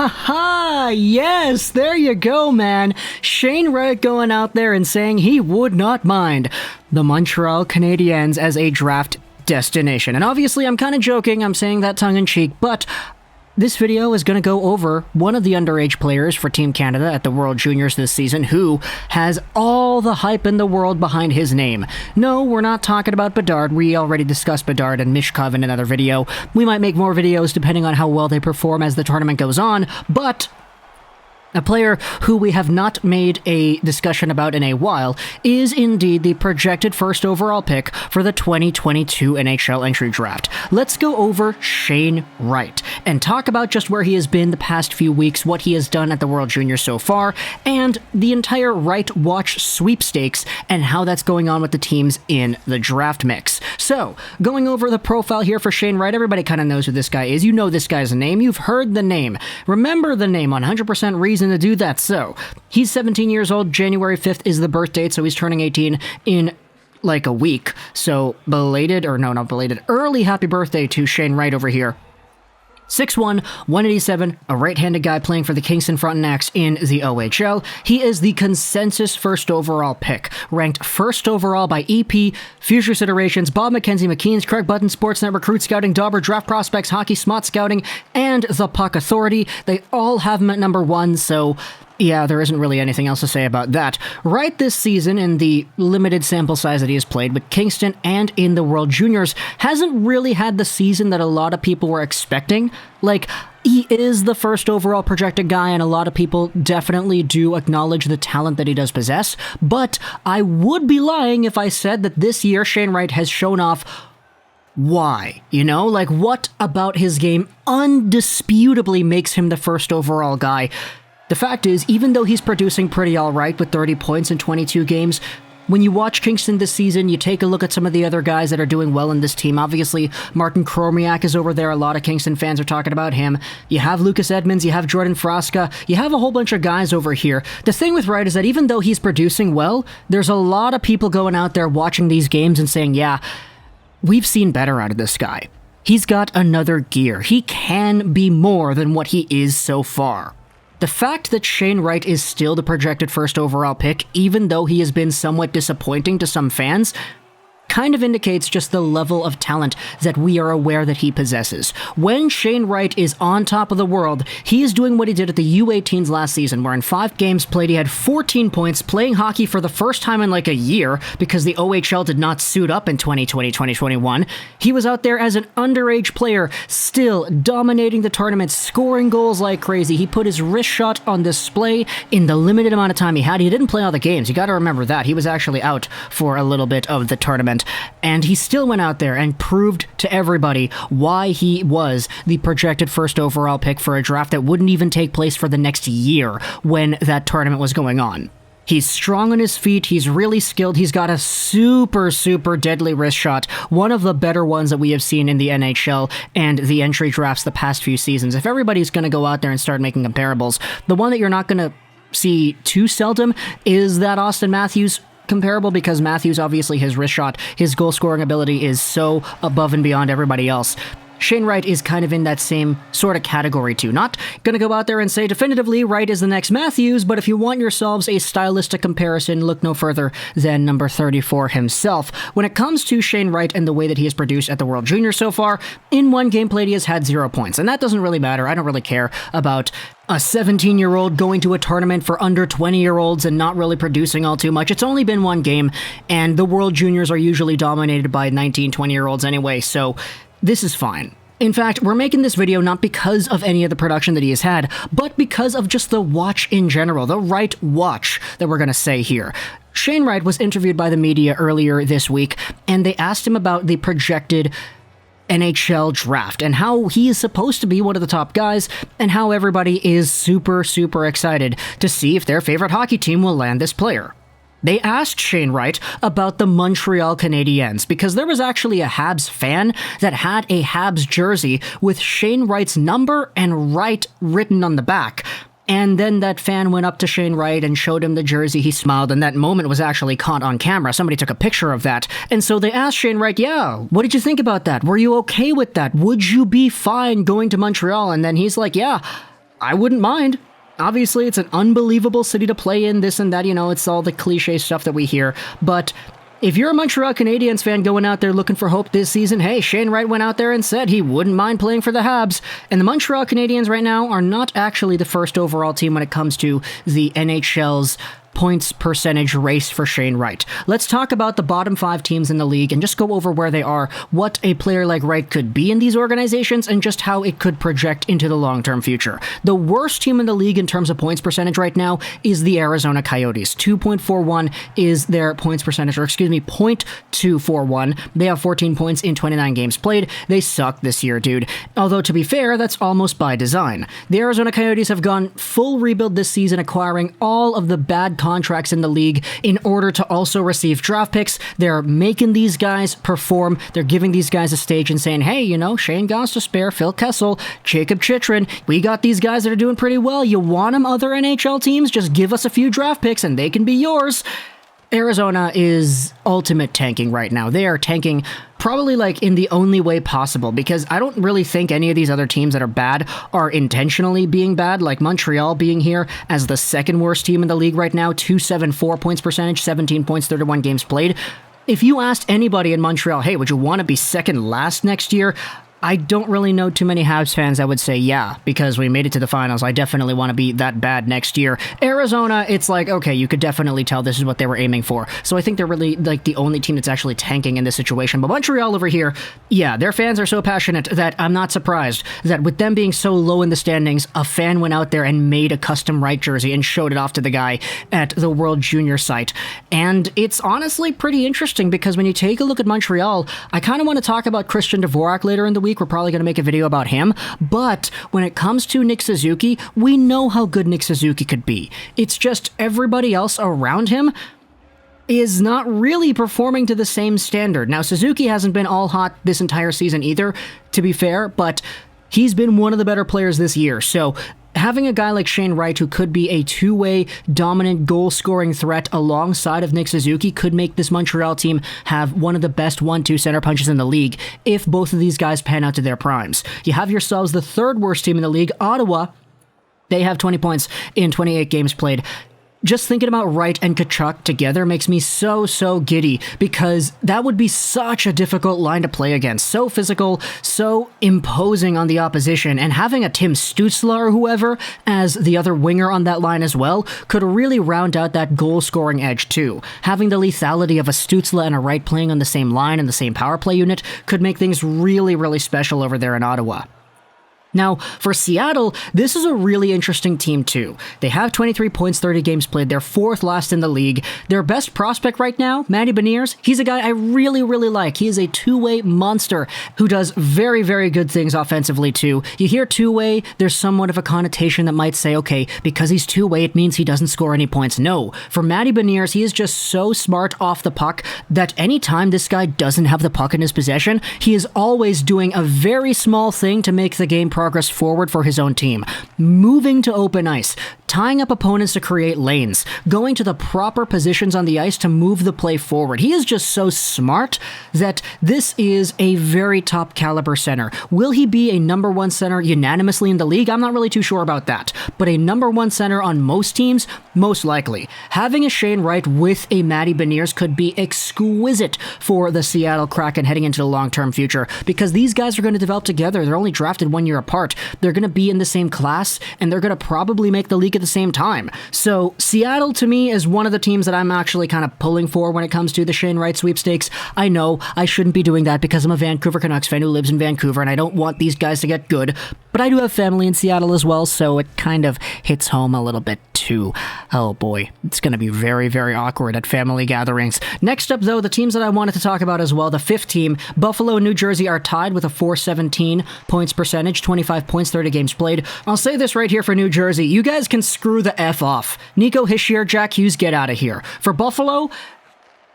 Ha! Yes, there you go, man. Shane Wright going out there and saying he would not mind the Montreal Canadiens as a draft destination. And obviously, I'm kind of joking, I'm saying that tongue-in-cheek, but this video is going to go over one of the underage players for Team Canada at the World Juniors this season who has all the hype in the world behind his name. No, we're not talking about Bedard. We already discussed Bedard and Mishkov in another video. We might make more videos depending on how well they perform as the tournament goes on, but a player who we have not made a discussion about in a while is indeed the projected first overall pick for the 2022 NHL Entry Draft. Let's go over Shane Wright and talk about just where he has been the past few weeks, what he has done at the World Juniors so far, and the entire Wright Watch sweepstakes and how that's going on with the teams in the draft mix. So, going over the profile here for Shane Wright, everybody kind of knows who this guy is. You know this guy's name. You've heard the name. Remember the name. 100% reason to do that. So, he's 17 years old. January 5th is the birth date, so he's turning 18 in like a week. So, early happy birthday to Shane Wright over here. 6'1", 187, a right-handed guy playing for the Kingston Frontenacs in the OHL. He is the consensus first overall pick, ranked first overall by EP, Futures Iterations, Bob McKenzie McKean's, Craig Button, Sportsnet, Recruit Scouting, Dauber, Draft Prospects, Hockey, Smart Scouting, and the Puck Authority. They all have him at number 1, so yeah, there isn't really anything else to say about that. Right this season, in the limited sample size that he has played with Kingston and in the World Juniors, hasn't really had the season that a lot of people were expecting. Like, he is the first overall projected guy, and a lot of people definitely do acknowledge the talent that he does possess, but I would be lying if I said that this year Shane Wright has shown off why. You know, like, what about his game undisputably makes him the first overall guy? The fact is, even though he's producing pretty alright with 30 points in 22 games, when you watch Kingston this season, you take a look at some of the other guys that are doing well in this team. Obviously, Martin Chromiak is over there. A lot of Kingston fans are talking about him. You have Lucas Edmonds, you have Jordan Frasca, you have a whole bunch of guys over here. The thing with Wright is that even though he's producing well, there's a lot of people going out there watching these games and saying, yeah, we've seen better out of this guy. He's got another gear. He can be more than what he is so far. The fact that Shane Wright is still the projected first overall pick, even though he has been somewhat disappointing to some fans, kind of indicates just the level of talent that we are aware that he possesses. When Shane Wright is on top of the world, he is doing what he did at the U18s last season, where in 5 games played, he had 14 points, playing hockey for the first time in like a year, because the OHL did not suit up in 2020-2021. He was out there as an underage player, still dominating the tournament, scoring goals like crazy. He put his wrist shot on display in the limited amount of time he had. He didn't play all the games. You gotta remember that. He was actually out for a little bit of the tournament. And he still went out there and proved to everybody why he was the projected first overall pick for a draft that wouldn't even take place for the next year when that tournament was going on. He's strong on his feet, he's really skilled, he's got a super deadly wrist shot, one of the better ones that we have seen in the NHL and the entry drafts the past few seasons. If everybody's going to go out there and start making comparables, the one that you're not going to see too seldom is that Austin Matthews comparable, because Matthews, obviously his wrist shot, his goal scoring ability is so above and beyond everybody else. Shane Wright is kind of in that same sort of category too. Not gonna go out there and say definitively Wright is the next Matthews, but if you want yourselves a stylistic comparison, look no further than number 34 himself. When it comes to Shane Wright and the way that he has produced at the World Juniors so far, in 1 game played he has had 0 points, and that doesn't really matter. I don't really care about a 17-year-old going to a tournament for under 20-year-olds and not really producing all too much. It's only been 1 game, and the World Juniors are usually dominated by 19, 20-year-olds anyway, so this is fine. In fact, we're making this video not because of any of the production that he has had, but because of just the watch in general, the Wright watch that we're going to say here. Shane Wright was interviewed by the media earlier this week, and they asked him about the projected NHL draft and how he is supposed to be one of the top guys, and how everybody is super excited to see if their favorite hockey team will land this player. They asked Shane Wright about the Montreal Canadiens, because there was actually a HABS fan that had a HABS jersey with Shane Wright's number and Wright written on the back. And then that fan went up to Shane Wright and showed him the jersey. He smiled, and that moment was actually caught on camera. Somebody took a picture of that. And so they asked Shane Wright, yeah, what did you think about that? Were you okay with that? Would you be fine going to Montreal? And then he's like, yeah, I wouldn't mind. Obviously, it's an unbelievable city to play in, this and that, it's all the cliche stuff that we hear, but if you're a Montreal Canadiens fan going out there looking for hope this season, hey, Shane Wright went out there and said he wouldn't mind playing for the Habs. And the Montreal Canadiens right now are not actually the first overall team when it comes to the NHL's points percentage race for Shane Wright. Let's talk about the bottom 5 teams in the league and just go over where they are, what a player like Wright could be in these organizations, and just how it could project into the long-term future. The worst team in the league in terms of points percentage right now is the Arizona Coyotes. 2.41 is their points percentage, or excuse me, 0.241. They have 14 points in 29 games played. They suck this year, dude. Although, to be fair, that's almost by design. The Arizona Coyotes have gone full rebuild this season, acquiring all of the bad contracts in the league in order to also receive draft picks. They're making these guys perform. They're giving these guys a stage and saying, hey, Shane Gostisbehere, Phil Kessel, Jacob Chychrun, we got these guys that are doing pretty well. You want them, other NHL teams? Just give us a few draft picks and they can be yours. Arizona is ultimate tanking right now. They are tanking probably in the only way possible, because I don't really think any of these other teams that are bad are intentionally being bad, like Montreal being here as the second worst team in the league right now, 274 points percentage, 17 points, 31 games played. If you asked anybody in Montreal, hey, would you want to be second last next year? I don't really know too many Habs fans that would say, yeah, because we made it to the finals. I definitely want to be that bad next year. Arizona, it's okay, you could definitely tell this is what they were aiming for. So I think they're really the only team that's actually tanking in this situation. But Montreal over here, yeah, their fans are so passionate that I'm not surprised that with them being so low in the standings, a fan went out there and made a custom Wright jersey and showed it off to the guy at the World Junior site. And it's honestly pretty interesting, because when you take a look at Montreal, I kind of want to talk about Christian Dvorak later in the week. We're probably going to make a video about him, but when it comes to Nick Suzuki, we know how good Nick Suzuki could be. It's just everybody else around him is not really performing to the same standard. Now, Suzuki hasn't been all hot this entire season either, to be fair, but he's been one of the better players this year, so having a guy like Shane Wright, who could be a two-way dominant goal-scoring threat alongside of Nick Suzuki, could make this Montreal team have one of the best 1-2 center punches in the league if both of these guys pan out to their primes. You have yourselves the third worst team in the league, Ottawa. They have 20 points in 28 games played. Just thinking about Wright and Tkachuk together makes me so giddy, because that would be such a difficult line to play against. So physical, so imposing on the opposition, and having a Tim Stützle or whoever as the other winger on that line as well could really round out that goal-scoring edge too. Having the lethality of a Stützle and a Wright playing on the same line and the same power play unit could make things really special over there in Ottawa. Now, for Seattle, this is a really interesting team too. They have 23 points, 30 games played. They're fourth last in the league. Their best prospect right now, Manny Baniers, he's a guy I really like. He is a two-way monster who does very good things offensively too. You hear two-way, there's somewhat of a connotation that might say, okay, because he's two-way, it means he doesn't score any points. No, for Manny Baniers, he is just so smart off the puck that anytime this guy doesn't have the puck in his possession, he is always doing a very small thing to make the game progress forward for his own team. Moving to open ice, tying up opponents to create lanes, going to the proper positions on the ice to move the play forward. He is just so smart that this is a very top caliber center. Will he be a number one center unanimously in the league? I'm not really too sure about that, but a number one center on most teams, most likely. Having a Shane Wright with a Manny Baniers could be exquisite for the Seattle Kraken heading into the long-term future, because these guys are going to develop together. They're only drafted 1 year apart. They're going to be in the same class, and they're going to probably make the league at the same time. So Seattle, to me, is one of the teams that I'm actually kind of pulling for when it comes to the Shane Wright sweepstakes. I know I shouldn't be doing that because I'm a Vancouver Canucks fan who lives in Vancouver, and I don't want these guys to get good, but I do have family in Seattle as well, so it kind of hits home a little bit too. Oh boy, it's going to be very awkward at family gatherings. Next up, though, the teams that I wanted to talk about as well, the fifth team, Buffalo and New Jersey, are tied with a .417 points percentage, 25 points, 30 games played. I'll say this right here for New Jersey, you guys can screw the F off. Nico Hischier, Jack Hughes, get out of here. For Buffalo,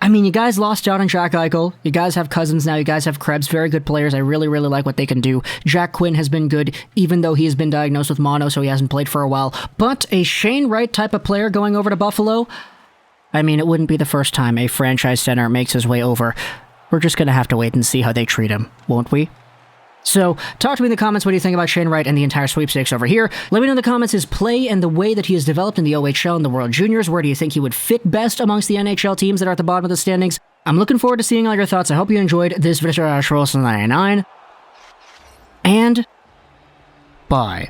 I mean, you guys lost out on Jack Eichel. You guys have Cousins now. You guys have Krebs. Very good players. I really like what they can do. Jack Quinn has been good, even though he has been diagnosed with mono, so he hasn't played for a while. But a Shane Wright type of player going over to Buffalo, I mean, it wouldn't be the first time a franchise center makes his way over. We're just going to have to wait and see how they treat him, won't we? So, talk to me in the comments what do you think about Shane Wright and the entire sweepstakes over here. Let me know in the comments his play and the way that he has developed in the OHL and the World Juniors. Where do you think he would fit best amongst the NHL teams that are at the bottom of the standings? I'm looking forward to seeing all your thoughts. I hope you enjoyed this video. 99, and bye.